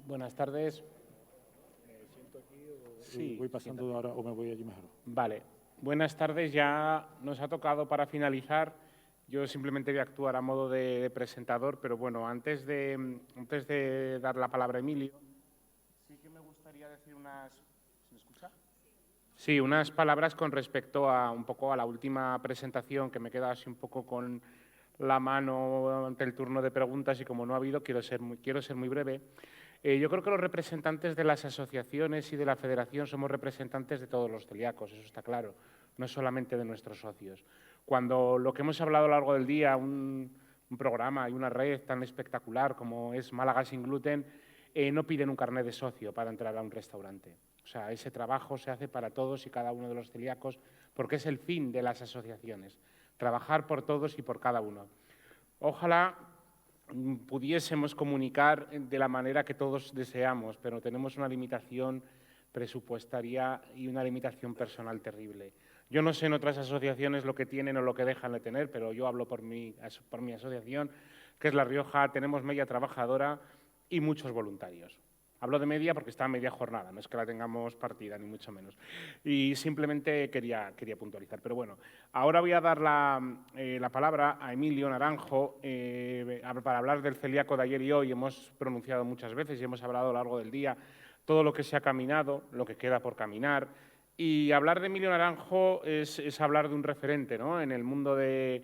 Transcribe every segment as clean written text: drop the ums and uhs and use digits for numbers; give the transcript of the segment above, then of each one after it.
Buenas tardes. ¿Me siento aquí o Sí, voy pasando siéntate. ahora o me voy allí mejor? Vale. Buenas tardes. Ya nos ha tocado para finalizar. Yo simplemente voy a actuar a modo de presentador, pero bueno, antes de dar la palabra a Emilio, sí que me gustaría decir unas... ¿Se me escucha? Sí, unas palabras con respecto a un poco a la última presentación, que me queda así un poco con la mano ante el turno de preguntas y como no ha habido, quiero ser muy breve. Yo creo que los representantes de las asociaciones y de la federación somos representantes de todos los celíacos, eso está claro, no solamente de nuestros socios. Cuando lo que hemos hablado a lo largo del día, un programa y una red tan espectacular como es Málaga sin gluten, no piden un carnet de socio para entrar a un restaurante. O sea, ese trabajo se hace para todos y cada uno de los celíacos porque es el fin de las asociaciones, trabajar por todos y por cada uno. Ojalá pudiésemos comunicar de la manera que todos deseamos, pero tenemos una limitación presupuestaria y una limitación personal terrible. Yo no sé en otras asociaciones lo que tienen o lo que dejan de tener, pero yo hablo por mi asociación, que es La Rioja. Tenemos media trabajadora y muchos voluntarios. Hablo de media porque está a media jornada, no es que la tengamos partida, ni mucho menos. Y simplemente quería puntualizar. Pero bueno, ahora voy a dar la palabra a Emilio Naranjo para hablar del celíaco de ayer y hoy. Hemos pronunciado muchas veces y hemos hablado a lo largo del día todo lo que se ha caminado, lo que queda por caminar. Y hablar de Emilio Naranjo es hablar de un referente, ¿no?, en el mundo de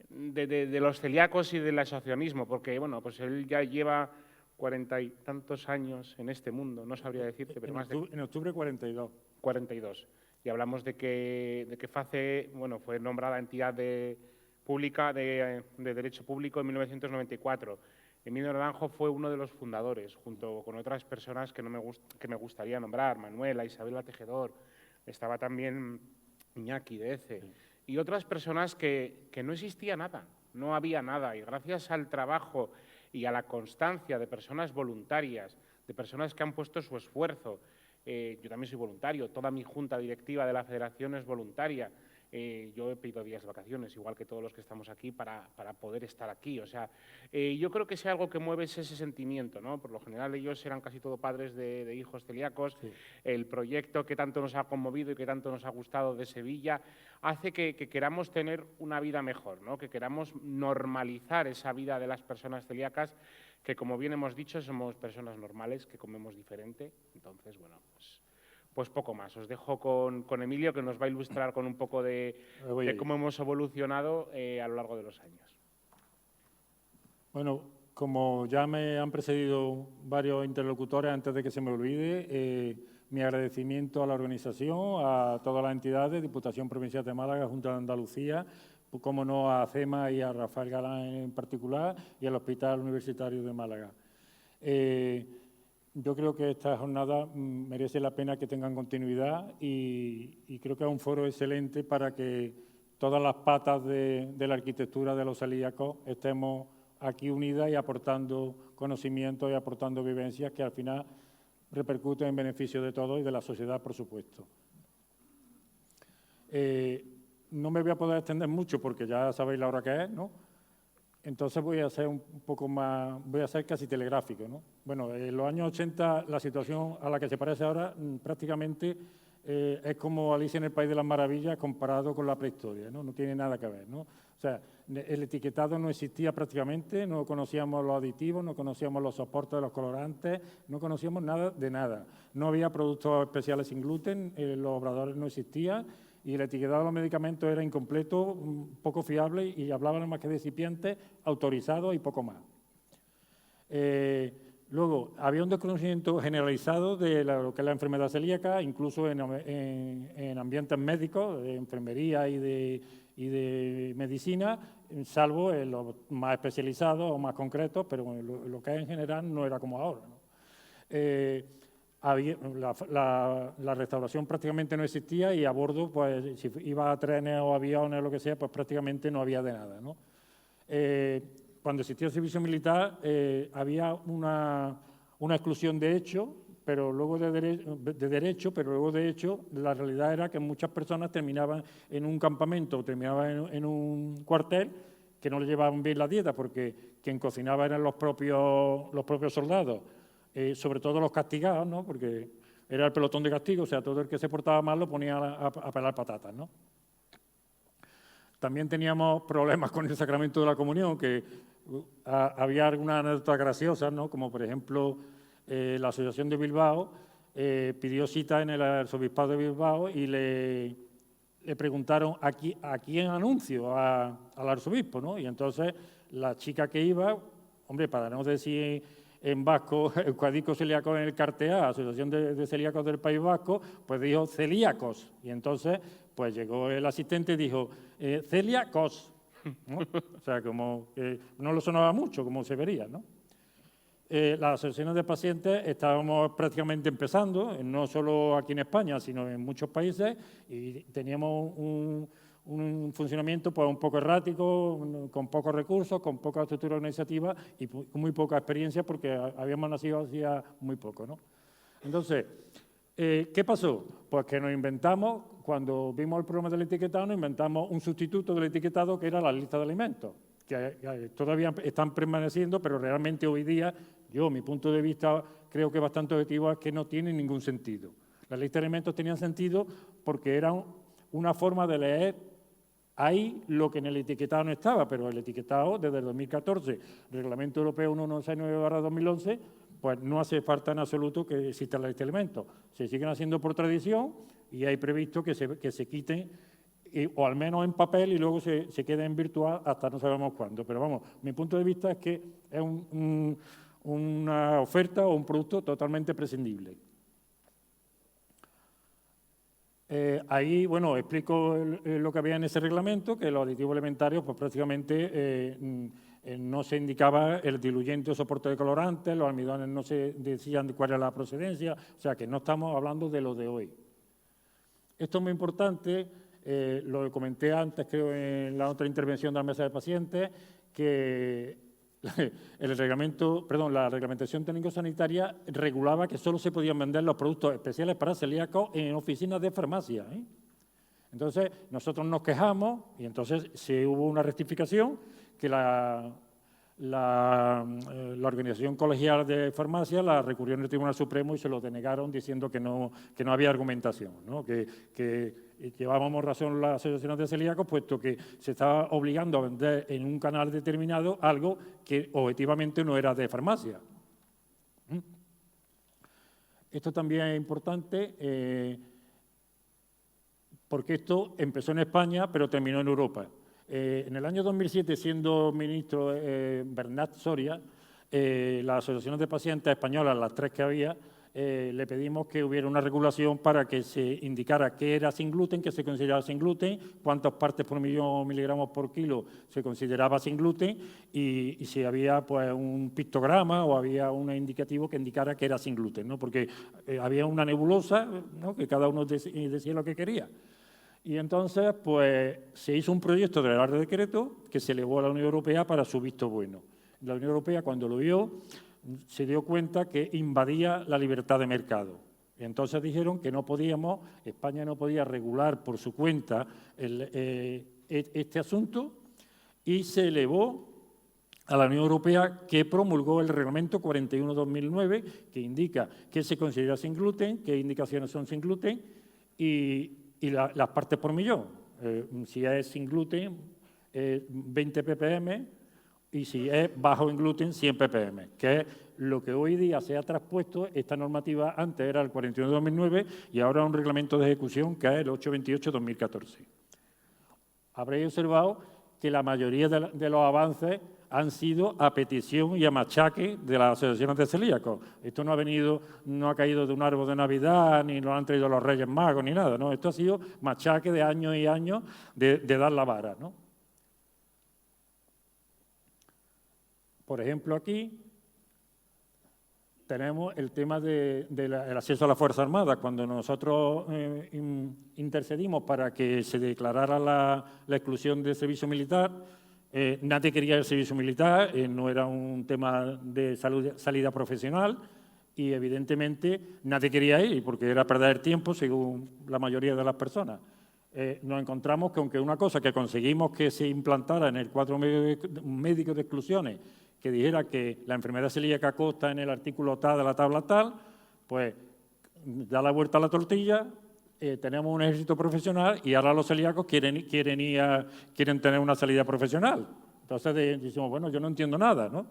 los celíacos y del asociacionismo, porque bueno, pues él ya lleva 40 y tantos años en este mundo, no sabría decirte, pero En octubre 42. 42. Y hablamos de que FACE, bueno, fue nombrada entidad pública de derecho público en 1994. Emilio Naranjo fue uno de los fundadores, junto con otras personas que me gustaría nombrar: Manuela, Isabela Tejedor, estaba también Iñaki de ECE, y otras personas que no existía nada, no había nada, y gracias al trabajo y a la constancia de personas voluntarias, de personas que han puesto su esfuerzo. Yo también soy voluntario, toda mi junta directiva de la federación es voluntaria. Yo he pedido días de vacaciones, igual que todos los que estamos aquí, para poder estar aquí. O sea, yo creo que si algo que mueve es ese sentimiento, ¿no? Por lo general ellos eran casi todo padres de hijos celíacos. Sí. El proyecto que tanto nos ha conmovido y que tanto nos ha gustado de Sevilla hace que queramos tener una vida mejor, ¿no?, que queramos normalizar esa vida de las personas celíacas, que, como bien hemos dicho, somos personas normales, que comemos diferente. Entonces, bueno, pues poco más. Os dejo con Emilio, que nos va a ilustrar con un poco de cómo hemos evolucionado a lo largo de los años. Bueno, como ya me han precedido varios interlocutores, antes de que se me olvide, mi agradecimiento a la organización, a todas las entidades, Diputación Provincial de Málaga, Junta de Andalucía, como no a CEMA y a Rafael Galán en particular, y al Hospital Universitario de Málaga. Yo creo que esta jornada merece la pena que tengan continuidad y creo que es un foro excelente para que todas las patas de la arquitectura de los celíacos estemos aquí unidas y aportando conocimientos y aportando vivencias que al final repercuten en beneficio de todos y de la sociedad, por supuesto. No me voy a poder extender mucho porque ya sabéis la hora que es, ¿no? Entonces voy a ser un poco más, voy a ser casi telegráfico, ¿no? Bueno, en los años 80 la situación a la que se parece ahora prácticamente es como Alicia en el País de las Maravillas comparado con la prehistoria, ¿no? No tiene nada que ver, ¿no? O sea, el etiquetado no existía prácticamente, no conocíamos los aditivos, no conocíamos los soportes de los colorantes, no conocíamos nada de nada. No había productos especiales sin gluten, los obradores no existían, y el etiquetado de los medicamentos era incompleto, poco fiable, y hablaban más que de recipientes autorizados y poco más. Luego, había un desconocimiento generalizado de lo que es la enfermedad celíaca, incluso en ambientes médicos, de enfermería y de medicina, salvo en los más especializados o más concretos, pero lo que es en general no era como ahora, ¿no? La restauración prácticamente no existía y a bordo, pues si iba a trenes o aviones o lo que sea, pues prácticamente no había de nada, ¿no? Cuando existía el servicio militar había una exclusión de hecho, pero luego de derecho, pero luego de hecho la realidad era que muchas personas terminaban en un campamento o terminaban en un cuartel que no le llevaban bien la dieta porque quien cocinaba eran los propios soldados. sobre todo los castigados, ¿no? Porque era el pelotón de castigo, o sea, todo el que se portaba mal lo ponía a pelar patatas, ¿no? También teníamos problemas con el sacramento de la comunión, que había algunas anécdotas graciosas, ¿no? Como por ejemplo la Asociación de Bilbao pidió cita en el arzobispado de Bilbao y le preguntaron ¿a quién anuncio? Al arzobispo, ¿no? Y entonces la chica que iba, hombre, para no decir en vasco, Eucadico Celíacos en el Cartea, Asociación de Celíacos del País Vasco, pues dijo celíacos. Y entonces, pues llegó el asistente y dijo, celíacos, ¿no? O sea, como que no lo sonaba mucho, como se vería, ¿no? Las asociaciones de pacientes estábamos prácticamente empezando, no solo aquí en España, sino en muchos países, y teníamos un funcionamiento pues un poco errático, con pocos recursos, con poca estructura organizativa y con muy poca experiencia porque habíamos nacido hacía muy poco, ¿no? Entonces, ¿qué pasó? Pues que nos inventamos, cuando vimos el problema del etiquetado, nos inventamos un sustituto del etiquetado que era la lista de alimentos, que todavía están permaneciendo, pero realmente hoy día, mi punto de vista, creo que bastante objetivo, es que no tiene ningún sentido. La lista de alimentos tenían sentido porque eran una forma de leer ahí lo que en el etiquetado no estaba, pero el etiquetado desde el 2014, Reglamento Europeo 1169/2011, pues no hace falta en absoluto que exista la lista de alimentos. Se siguen haciendo por tradición y hay previsto que se quiten, o al menos en papel, y luego se quede en virtual hasta no sabemos cuándo. Pero vamos, mi punto de vista es que es una oferta o un producto totalmente prescindible. Ahí, bueno, explico lo que había en ese reglamento, que los aditivos alimentarios, pues prácticamente no se indicaba el diluyente o soporte de colorantes, los almidones no se decían cuál era la procedencia, o sea que no estamos hablando de lo de hoy. Esto es muy importante, lo comenté antes, creo, en la otra intervención de la mesa de pacientes, que la reglamentación técnico-sanitaria regulaba que solo se podían vender los productos especiales para celíacos en oficinas de farmacia, ¿eh? Entonces, nosotros nos quejamos y entonces hubo una rectificación que la organización colegial de farmacia la recurrió en el Tribunal Supremo y se lo denegaron diciendo que no había argumentación, ¿no? Que llevábamos razón las asociaciones de celíacos, puesto que se estaba obligando a vender en un canal determinado algo que objetivamente no era de farmacia. Esto también es importante porque esto empezó en España, pero terminó en Europa. En el año 2007, siendo ministro Bernat Soria, las asociaciones de pacientes españolas, las tres que había, le pedimos que hubiera una regulación para que se indicara qué era sin gluten, qué se consideraba sin gluten, cuántas partes por millón miligramos por kilo se consideraba sin gluten y si había pues un pictograma o había un indicativo que indicara que era sin gluten, ¿no? Porque había una nebulosa, ¿no? Que cada uno decía lo que quería. Y entonces, pues, se hizo un proyecto de Real Decreto que se elevó a la Unión Europea para su visto bueno. La Unión Europea, cuando lo vio, se dio cuenta que invadía la libertad de mercado. Y entonces dijeron que no podíamos, España no podía regular por su cuenta este asunto y se elevó a la Unión Europea, que promulgó el Reglamento 41/2009, que indica qué se considera sin gluten, qué indicaciones son sin gluten y las partes por millón. Si es sin gluten, 20 ppm, y si es bajo en gluten, 100 ppm, que es lo que hoy día se ha traspuesto. Esta normativa antes era el 41/2009 y ahora un reglamento de ejecución que es el 828/2014. Habréis observado que la mayoría de los avances han sido a petición y a machaque de las asociaciones de celíacos. Esto no ha caído de un árbol de Navidad, ni lo han traído los Reyes Magos, ni nada, ¿no? Esto ha sido machaque de años y años de dar la vara, ¿no? Por ejemplo, aquí tenemos el tema del acceso a la Fuerza Armada. Cuando nosotros intercedimos para que se declarara la exclusión del servicio militar, nadie quería el servicio militar, no era un tema de salida profesional y evidentemente nadie quería ir porque era perder tiempo según la mayoría de las personas. Nos encontramos que aunque una cosa que conseguimos que se implantara en el cuadro médico de exclusiones, que dijera que la enfermedad celíaca consta en el artículo tal de la tabla tal, pues da la vuelta a la tortilla, tenemos un ejército profesional y ahora los celíacos quieren tener una salida profesional. Entonces decimos, bueno, yo no entiendo nada, ¿no?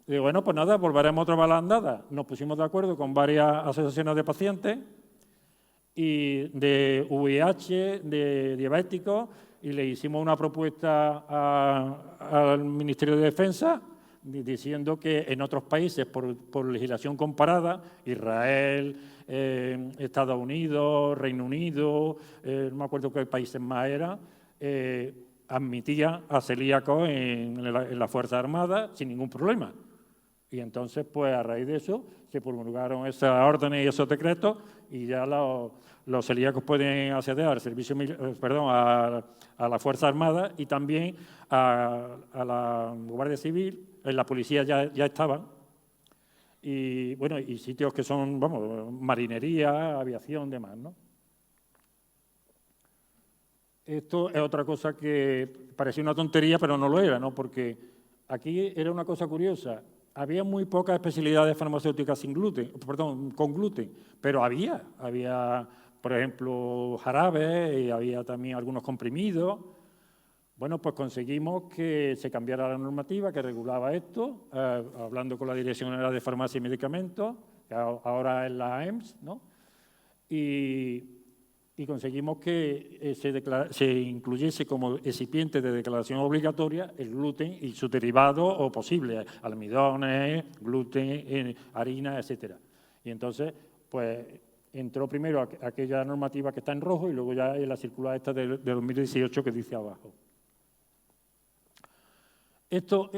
Y bueno, pues nada, volveremos otra vez a la andada. Nos pusimos de acuerdo con varias asociaciones de pacientes y de VIH, de diabéticos, y le hicimos una propuesta al Ministerio de Defensa diciendo que en otros países, por legislación comparada, Israel, Estados Unidos, Reino Unido, no me acuerdo qué países más eran, admitía a celíacos en la Fuerza Armada sin ningún problema. Y entonces, pues a raíz de eso, se promulgaron esas órdenes y esos decretos y ya los celíacos pueden acceder al servicio, a la Fuerza Armada y también a la Guardia Civil, en la policía ya estaban. Y bueno, y sitios que son, vamos, marinería, aviación, demás, ¿no? Esto es otra cosa que parecía una tontería, pero no lo era, ¿no? Porque aquí era una cosa curiosa. Había muy pocas especialidades farmacéuticas con gluten, pero había, por ejemplo, jarabes y había también algunos comprimidos. Bueno, pues conseguimos que se cambiara la normativa que regulaba esto, hablando con la Dirección General de Farmacia y Medicamentos, que ahora es la AEMS, ¿no? Y conseguimos que se incluyese como excipiente de declaración obligatoria el gluten y sus derivados o posibles, almidones, gluten, harina, etcétera. Y entonces, pues, entró primero aquella normativa que está en rojo y luego ya en la circular esta de 2018 que dice abajo. Esto,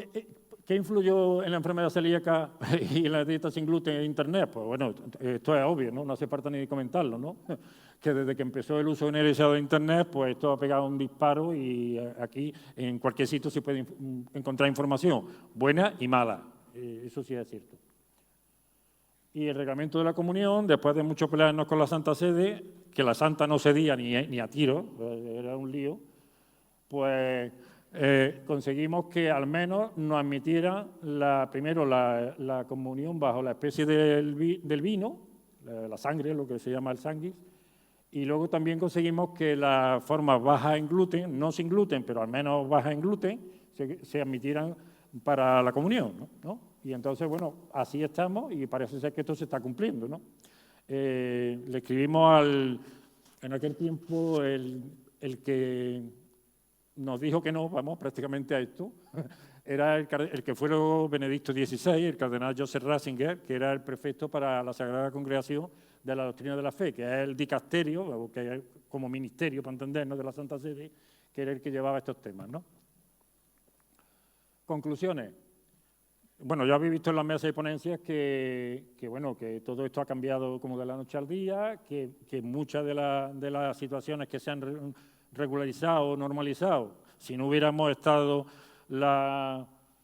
¿qué influyó en la enfermedad celíaca y en la dieta sin gluten en Internet? Pues bueno, esto es obvio, ¿no? No hace falta ni comentarlo, ¿no? Que desde que empezó el uso generalizado de Internet, pues esto ha pegado un disparo y aquí en cualquier sitio se puede encontrar información, buena y mala, eso sí es cierto. Y el reglamento de la comunión, después de mucho pelearnos con la Santa Sede, que la Santa no cedía ni a tiro, era un lío, pues conseguimos que al menos nos admitiera primero la comunión bajo la especie del vino, la sangre, lo que se llama el sanguis, y luego también conseguimos que las formas bajas en gluten, no sin gluten, pero al menos bajas en gluten, se admitieran para la comunión, ¿no? Y entonces, bueno, así estamos y parece ser que esto se está cumpliendo, ¿no? Le escribimos en aquel tiempo el que nos dijo que no, vamos, prácticamente a esto, era el que fue Benedicto XVI, el cardenal Joseph Ratzinger, que era el prefecto para la Sagrada Congregación de la Doctrina de la Fe, que es el dicasterio, que es como ministerio, para entendernos, de la Santa Sede, que era el que llevaba estos temas, ¿no? Conclusiones. Bueno, ya habéis visto en las mesas de ponencias que todo esto ha cambiado como de la noche al día, que muchas de las situaciones que se han regularizado o normalizado, si no hubiéramos estado,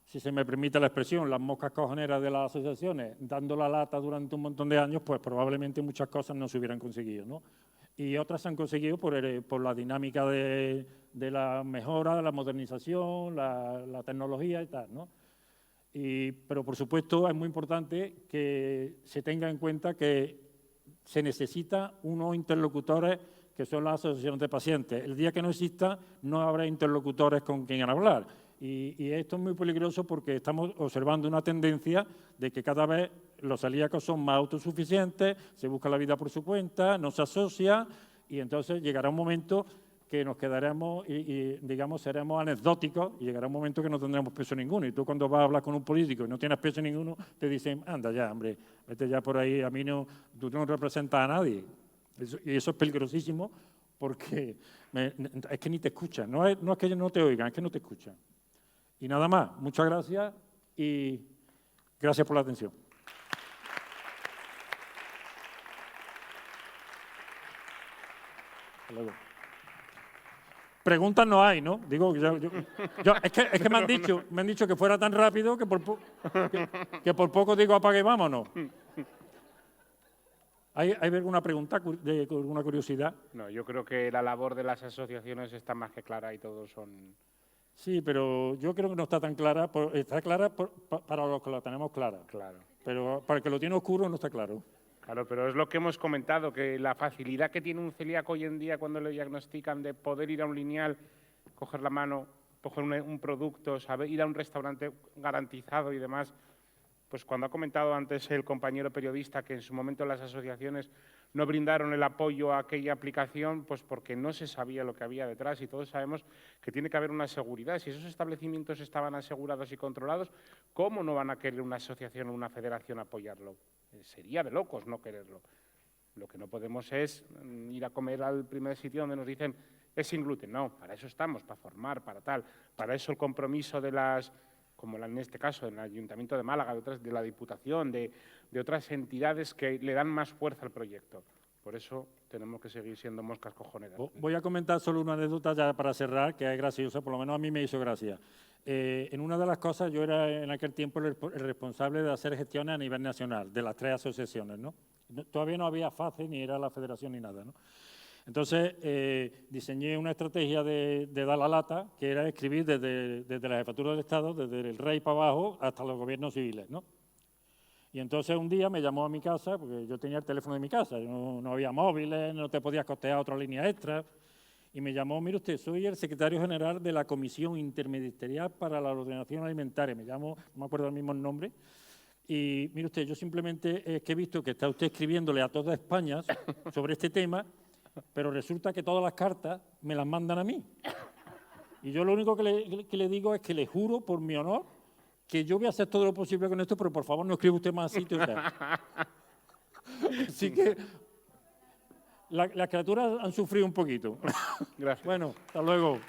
si se me permite la expresión, las moscas cojoneras de las asociaciones dando la lata durante un montón de años, pues probablemente muchas cosas no se hubieran conseguido, ¿no? Y otras se han conseguido por la dinámica de la mejora, de la modernización, la tecnología y tal, ¿no? Pero, por supuesto, es muy importante que se tenga en cuenta que se necesita unos interlocutores que son las asociaciones de pacientes. El día que no exista, no habrá interlocutores con quien hablar. Y esto es muy peligroso porque estamos observando una tendencia de que cada vez los celíacos son más autosuficientes, se busca la vida por su cuenta, no se asocia, y entonces llegará un momento que nos quedaremos y digamos, seremos anecdóticos y llegará un momento que no tendremos peso ninguno. Y tú cuando vas a hablar con un político y no tienes peso ninguno, te dicen, anda ya, hombre, vete ya por ahí, a mí no, tú no representas a nadie. Y eso es peligrosísimo porque es que ni te escuchan. No es que ellos no te oigan, es que no te escuchan. Y nada más, muchas gracias y gracias por la atención. Hasta luego. Preguntas no hay, ¿no? Digo, es que me han dicho que fuera tan rápido que por poco digo apague y vámonos. ¿Hay alguna pregunta, alguna curiosidad? No, yo creo que la labor de las asociaciones está más que clara y todos son Sí, pero yo creo que no está tan clara. Está clara para los que la tenemos clara. Claro. Pero para el que lo tiene oscuro no está claro. Claro, pero es lo que hemos comentado, que la facilidad que tiene un celíaco hoy en día cuando le diagnostican de poder ir a un lineal, coger la mano, coger un producto, saber ir a un restaurante garantizado y demás, pues cuando ha comentado antes el compañero periodista que en su momento las asociaciones no brindaron el apoyo a aquella aplicación, pues porque no se sabía lo que había detrás y todos sabemos que tiene que haber una seguridad. Si esos establecimientos estaban asegurados y controlados, ¿cómo no van a querer una asociación o una federación apoyarlo? Sería de locos no quererlo. Lo que no podemos es ir a comer al primer sitio donde nos dicen es sin gluten. No, para eso estamos, para formar, para tal. Para eso el compromiso de las, como en este caso, en el Ayuntamiento de Málaga, de la Diputación, de otras entidades que le dan más fuerza al proyecto. Por eso tenemos que seguir siendo moscas cojoneras. Voy a comentar solo una anécdota ya para cerrar, que es graciosa, por lo menos a mí me hizo gracia. En una de las cosas, yo era en aquel tiempo el responsable de hacer gestiones a nivel nacional, de las 3 asociaciones, ¿no? Todavía no había FACE, ni era la federación, ni nada, ¿no? Entonces, diseñé una estrategia de dar la lata, que era escribir desde la jefatura del Estado, desde el rey para abajo, hasta los gobiernos civiles, ¿no? Y entonces un día me llamó a mi casa, porque yo tenía el teléfono de mi casa, no había móviles, no te podías costear otra línea extra, y me llamó, mire usted, soy el secretario general de la Comisión Interministerial para la Ordenación Alimentaria, me llamo, no me acuerdo el mismo nombre, y mire usted, yo simplemente es que he visto que está usted escribiéndole a toda España sobre este tema, pero resulta que todas las cartas me las mandan a mí. Y yo lo único que le digo es que le juro por mi honor que yo voy a hacer todo lo posible con esto, pero por favor no escriba usted más sitios. Así que las criaturas han sufrido un poquito. Gracias. Bueno, hasta luego.